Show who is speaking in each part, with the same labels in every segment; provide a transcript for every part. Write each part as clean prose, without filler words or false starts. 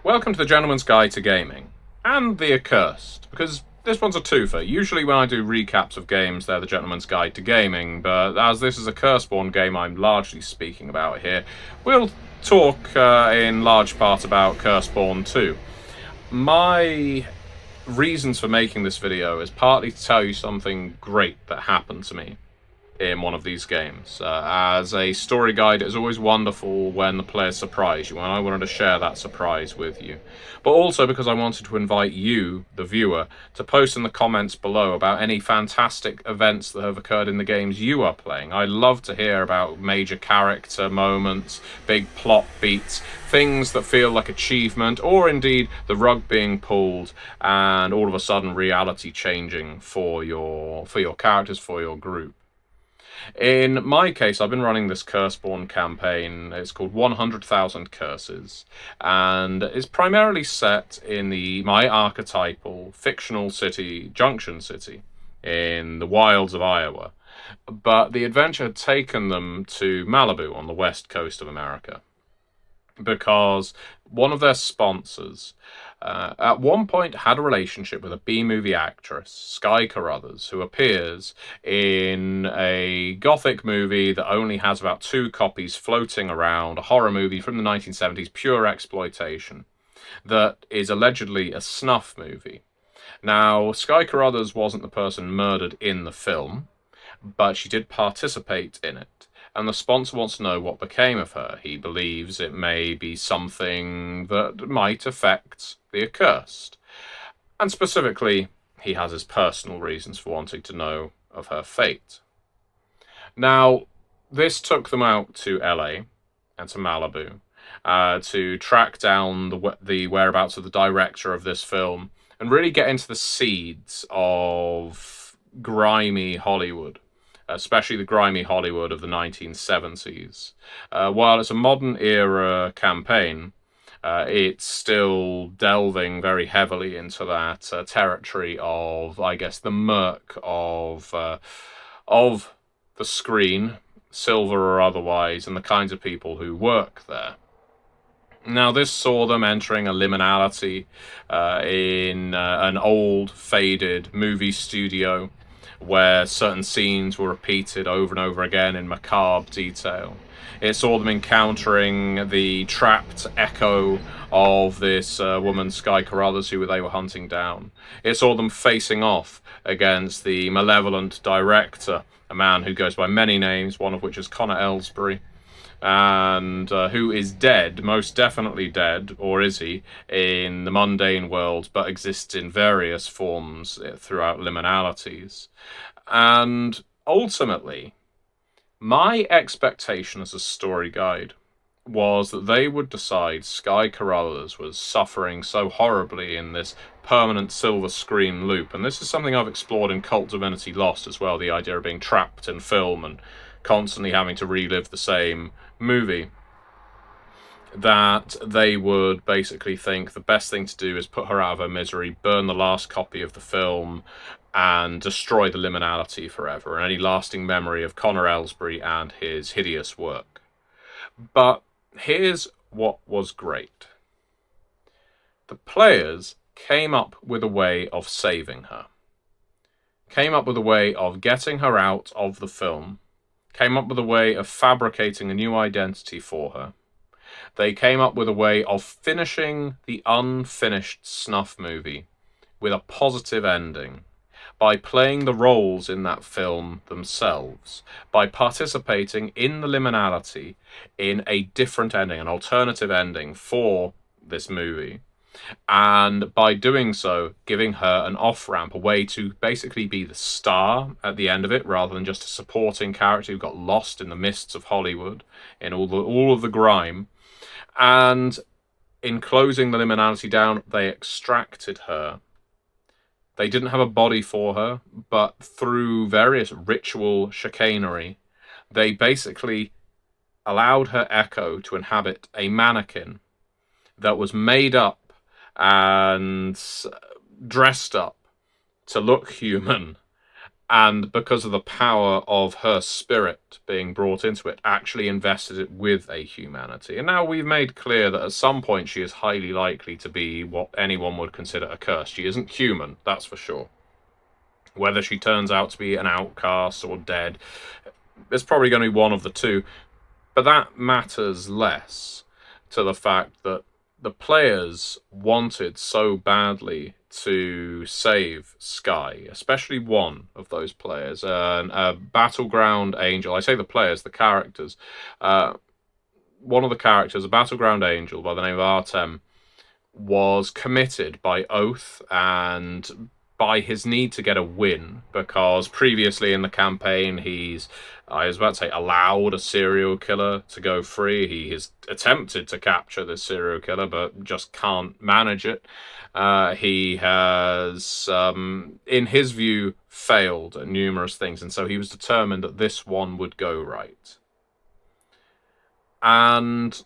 Speaker 1: Welcome to the Gentleman's Guide to Gaming, and the Accursed, because this one's a twofer. Usually when I do recaps of games, they're the Gentleman's Guide to Gaming, but as this is a Curseborne game I'm largely speaking about here, we'll talk in large part about Curseborne too. My reasons for making this video is partly to tell you something great that happened to me in one of these games. As a story guide, it's always wonderful when the players surprise you, and I wanted to share that surprise with you. But also because I wanted to invite you, the viewer, to post in the comments below about any fantastic events that have occurred in the games you are playing. I love to hear about major character moments, big plot beats, things that feel like achievement, or indeed the rug being pulled and all of a sudden reality changing for your characters, for your group. In my case, I've been running this Curseborne campaign. It's called 100,000 Curses, and it's primarily set in my archetypal fictional city, Junction City, in the wilds of Iowa. But the adventure had taken them to Malibu on the west coast of America, because one of their sponsors at one point had a relationship with a B-movie actress, Sky Carruthers, who appears in a gothic movie that only has about 2 copies floating around, a horror movie from the 1970s, pure exploitation, that is allegedly a snuff movie. Now, Sky Carruthers wasn't the person murdered in the film, but she did participate in it. And the sponsor wants to know what became of her. He believes it may be something that might affect the accursed. And specifically, he has his personal reasons for wanting to know of her fate. Now, this took them out to LA and to Malibu to track down the whereabouts of the director of this film and really get into the seeds of grimy Hollywood, especially the grimy Hollywood of the 1970s. While it's a modern era campaign, it's still delving very heavily into that territory of, I guess, the murk of the screen, silver or otherwise, and the kinds of people who work there. Now, this saw them entering a liminality in an old, faded movie studio, where certain scenes were repeated over and over again in macabre detail. It saw them encountering the trapped echo of this woman, Sky Carruthers, who they were hunting down. It saw them facing off against the malevolent director, a man who goes by many names, one of which is Connor Ellsbury, and who is dead, most definitely dead, or is he, in the mundane world, but exists in various forms throughout liminalities. And ultimately, my expectation as a story guide was that they would decide Sky Carruthers was suffering so horribly in this permanent silver screen loop. And this is something I've explored in Cult Divinity Lost as well, the idea of being trapped in film and constantly having to relive the same movie. That they would basically think the best thing to do is put her out of her misery, burn the last copy of the film, and destroy the liminality forever, and any lasting memory of Connor Ellsbury and his hideous work. But here's what was great. The players came up with a way of saving her. Came up with a way of getting her out of the film. Came up with a way of fabricating a new identity for her. They came up with a way of finishing the unfinished snuff movie with a positive ending, by playing the roles in that film themselves, by participating in the liminality in a different ending, an alternative ending for this movie, and by doing so, giving her an off-ramp, a way to basically be the star at the end of it, rather than just a supporting character who got lost in the mists of Hollywood, in all of the grime. And in closing the liminality down, they extracted her. They didn't have a body for her, but through various ritual chicanery, they basically allowed her echo to inhabit a mannequin that was made up and dressed up to look human and because of the power of her spirit being brought into it, actually invested it with a humanity. And now we've made clear that at some point she is highly likely to be what anyone would consider a curse. She isn't human, that's for sure. Whether she turns out to be an outcast or dead, it's probably going to be one of the two. But that matters less to the fact that the players wanted so badly to save Sky, especially one of those players, a battleground angel. I say the players, the characters. One of the characters, a battleground angel by the name of Artem, was committed by oath and by his need to get a win, because previously in the campaign I was about to say, allowed a serial killer to go free. He has attempted to capture this serial killer, but just can't manage it. He has, in his view, failed at numerous things, and so he was determined that this one would go right. And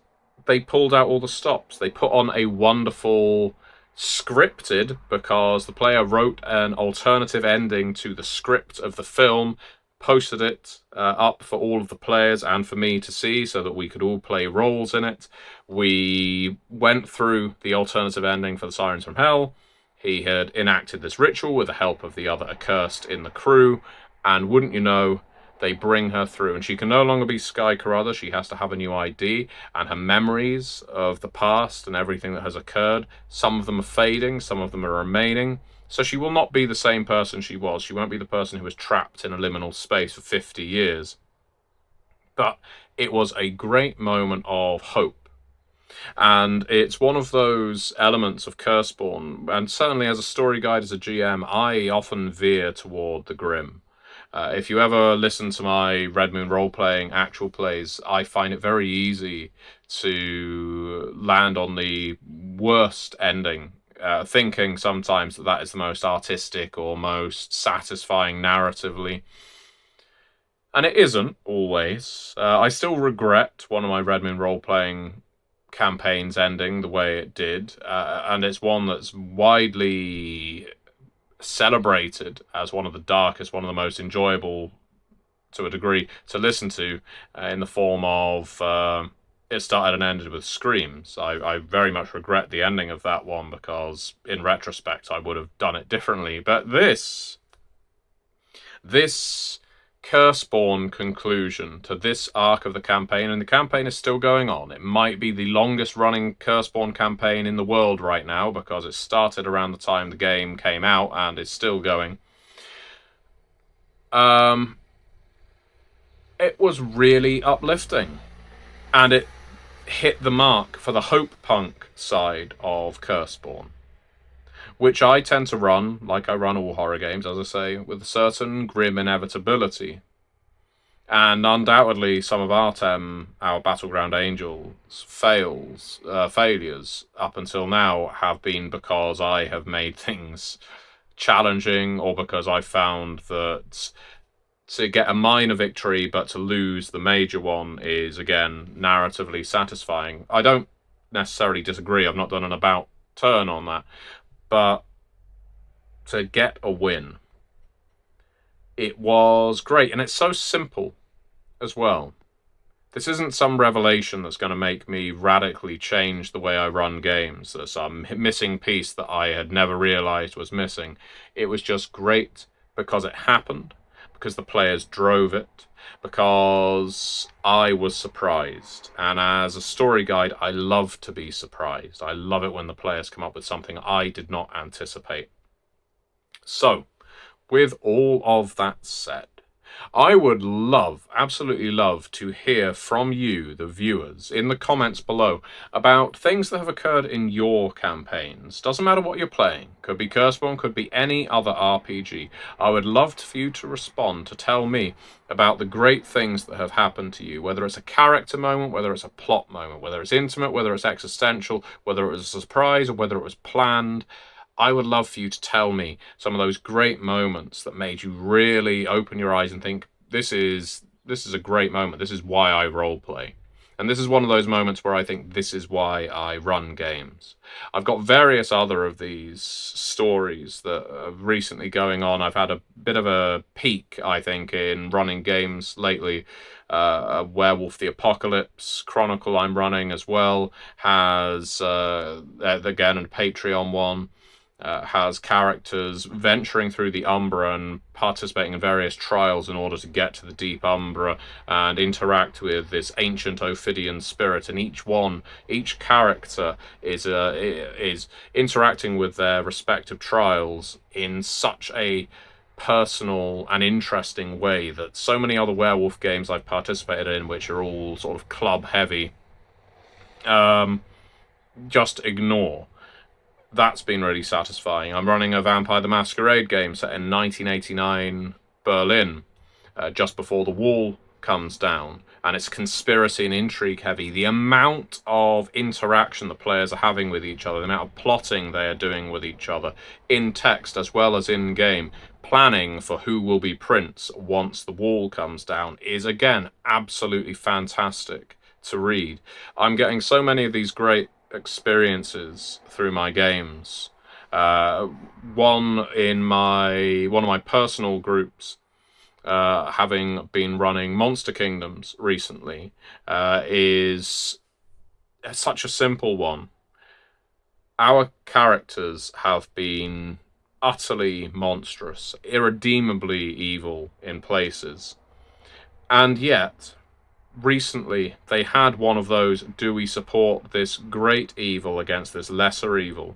Speaker 1: they pulled out all the stops. They put on a wonderful scripted, because the player wrote an alternative ending to the script of the film, posted it up for all of the players and for me to see so that we could all play roles in it. We went through the alternative ending for the Sirens from Hell. He had enacted this ritual with the help of the other accursed in the crew, and wouldn't you know, they bring her through, and she can no longer be Sky Carruthers. She has to have a new ID, and her memories of the past and everything that has occurred, some of them are fading, some of them are remaining. So she will not be the same person she was. She won't be the person who was trapped in a liminal space for 50 years. But it was a great moment of hope. And it's one of those elements of Curseborne, and certainly as a story guide, as a GM, I often veer toward the grim. If you ever listen to my Red Moon role-playing actual plays, I find it very easy to land on the worst ending, thinking sometimes that that is the most artistic or most satisfying narratively. And it isn't always. I still regret one of my Red Moon role-playing campaigns ending the way it did, and it's one that's widely celebrated as one of the darkest, one of the most enjoyable to a degree to listen to, in the form of it started and ended with screams. I very much regret the ending of that one, because in retrospect I would have done it differently. But this Curseborne conclusion to this arc of the campaign, and the campaign is still going on. It might be the longest running Curseborne campaign in the world right now, because it started around the time the game came out and is still going. It was really uplifting, and it hit the mark for the hope punk side of Curseborne, which I tend to run, like I run all horror games, as I say, with a certain grim inevitability. And undoubtedly, some of Artem, our Battleground Angel's failures up until now have been because I have made things challenging, or because I found that to get a minor victory but to lose the major one is, again, narratively satisfying. I don't necessarily disagree. I've not done an about turn on that. But to get a win, it was great. And it's so simple as well. This isn't some revelation that's going to make me radically change the way I run games. There's some missing piece that I had never realized was missing. It was just great because it happened, because the players drove it, because I was surprised. And as a story guide, I love to be surprised. I love it when the players come up with something I did not anticipate. So, with all of that said, I would love, absolutely love, to hear from you, the viewers, in the comments below about things that have occurred in your campaigns. Doesn't matter what you're playing. Could be Curseborne, could be any other RPG. I would love for you to respond, to tell me about the great things that have happened to you, whether it's a character moment, whether it's a plot moment, whether it's intimate, whether it's existential, whether it was a surprise or whether it was planned. I would love for you to tell me some of those great moments that made you really open your eyes and think, this is a great moment. This is why I roleplay. And this is one of those moments where I think this is why I run games. I've got various other of these stories that are recently going on. I've had a bit of a peak, I think, in running games lately. Werewolf the Apocalypse Chronicle I'm running as well has, again, a Patreon one. Has characters venturing through the Umbra and participating in various trials in order to get to the deep Umbra and interact with this ancient Ophidian spirit. And each character is interacting with their respective trials in such a personal and interesting way that so many other werewolf games I've participated in, which are all sort of club heavy, just ignore. That's been really satisfying. I'm running a Vampire the Masquerade game set in 1989 Berlin, just before the wall comes down, and it's conspiracy and intrigue heavy. The amount of interaction the players are having with each other, the amount of plotting they are doing with each other, in text as well as in game, planning for who will be prince once the wall comes down, is again absolutely fantastic to read. I'm getting so many of these great experiences through my games. One of my personal groups, having been running Monster Kingdoms recently, is such a simple one. Our characters have been utterly monstrous, irredeemably evil in places, and yet recently they had one of those, do we support this great evil against this lesser evil?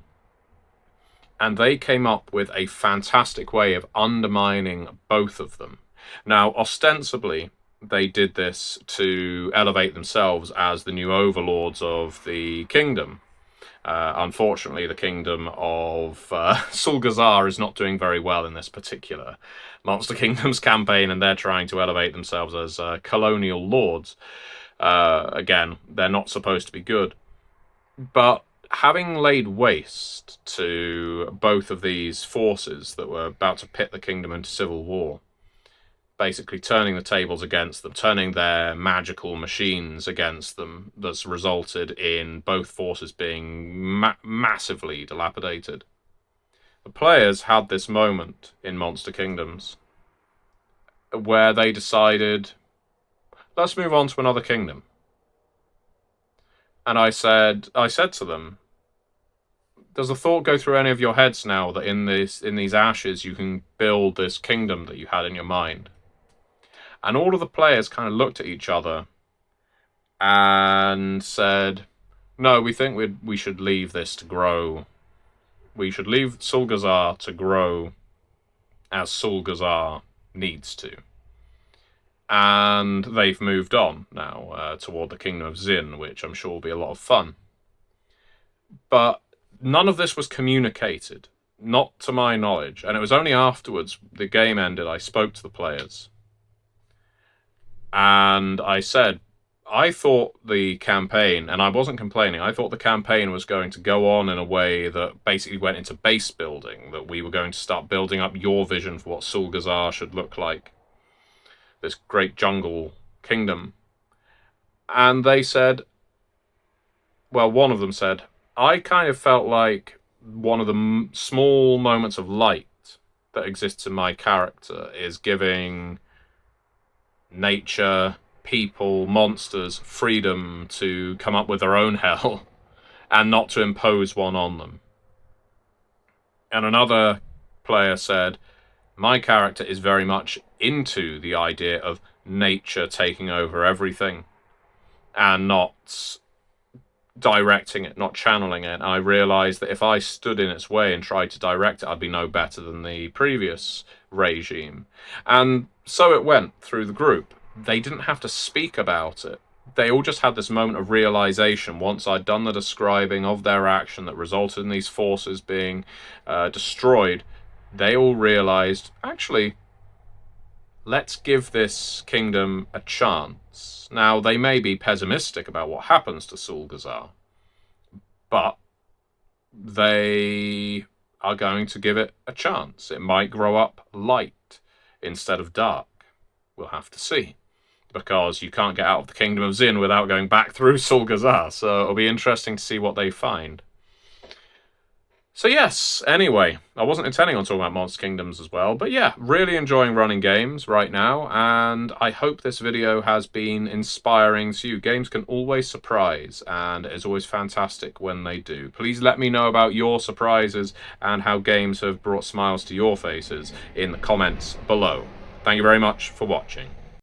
Speaker 1: And they came up with a fantastic way of undermining both of them. Now, ostensibly, they did this to elevate themselves as the new overlords of the kingdom. Unfortunately, the kingdom of Sulgazar is not doing very well in this particular Monster Kingdoms campaign, and they're trying to elevate themselves as colonial lords. Again, they're not supposed to be good. But having laid waste to both of these forces that were about to pit the kingdom into civil war, basically turning the tables against them, turning their magical machines against them, that's resulted in both forces being massively dilapidated. The players had this moment in Monster Kingdoms where they decided, let's move on to another kingdom. And I said to them, does the thought go through any of your heads now that in these ashes you can build this kingdom that you had in your mind? And all of the players kind of looked at each other and said, no, we think we should leave this to grow. We should leave Sulgazar to grow as Sulgazar needs to. And they've moved on now toward the Kingdom of Zin, which I'm sure will be a lot of fun. But none of this was communicated, not to my knowledge. And it was only afterwards the game ended I spoke to the players. And I said, I thought the campaign, and I wasn't complaining, I thought the campaign was going to go on in a way that basically went into base building, that we were going to start building up your vision for what Sulgazar should look like, this great jungle kingdom. And they said, well, one of them said, I kind of felt like one of the small moments of light that exists in my character is giving nature, people, monsters freedom to come up with their own hell and not to impose one on them. And another player said, my character is very much into the idea of nature taking over everything and not directing it, not channeling it. And I realized that if I stood in its way and tried to direct it, I'd be no better than the previous regime. And so it went through the group. They didn't have to speak about it. They all just had this moment of realization once I'd done the describing of their action that resulted in these forces being destroyed. They all realized, actually, let's give this kingdom a chance. Now, they may be pessimistic about what happens to Sulgazar, but they are going to give it a chance. It might grow up light instead of dark. We'll have to see. because you can't get out of the Kingdom of Zin without going back through Sul'Gazar, so it'll be interesting to see what they find. So yes, anyway, I wasn't intending on talking about Monster Kingdoms as well, but yeah, really enjoying running games right now, and I hope this video has been inspiring to you. Games can always surprise, and it's always fantastic when they do. Please let me know about your surprises and how games have brought smiles to your faces in the comments below. Thank you very much for watching.